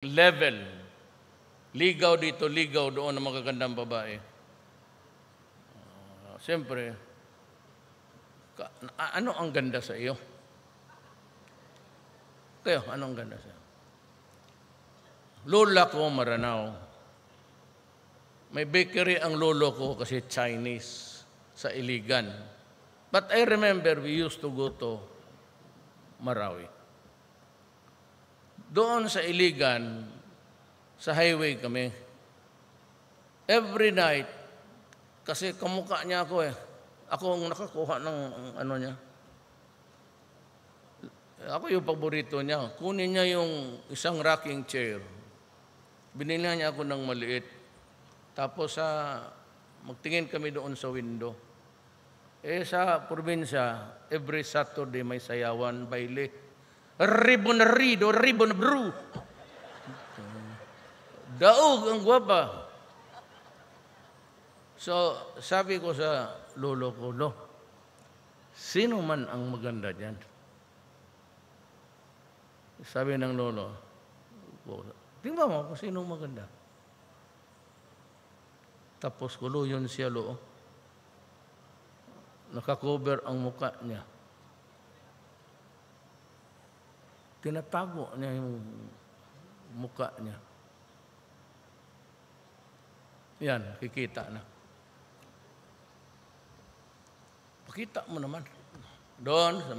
level. Ligaw dito, ligaw doon ng magagandang babae. Siyempre, ano ang ganda sa iyo? Kayo, ano ang ganda sa iyo? Lola ko, Maranao. May bakery ang lolo ko kasi Chinese sa Iligan. But I remember we used to go to Marawi. Doon sa Iligan, sa highway kami. Every night, kasi kamukha niya ako eh. Ako ang nakakuha ng ano niya. Ako yung paborito niya. Kunin niya yung isang rocking chair. Binila niya ako ng maliit. Tapos magtingin kami doon sa window. Sa probinsya, every Saturday may sayawan, baile. Ribbon rido, ribbon brew. Daog ang gwapa. So, sabi ko sa lolo ko, "Lo, sino man ang maganda dyan?" Sabi ng lolo, "Tingnan mo kung sino maganda." Tapos yun siya, lo. Nakakover ang muka niya. Tinatago niya yung muka niya. Yan, kikita na. Pakita mo naman. Doon sa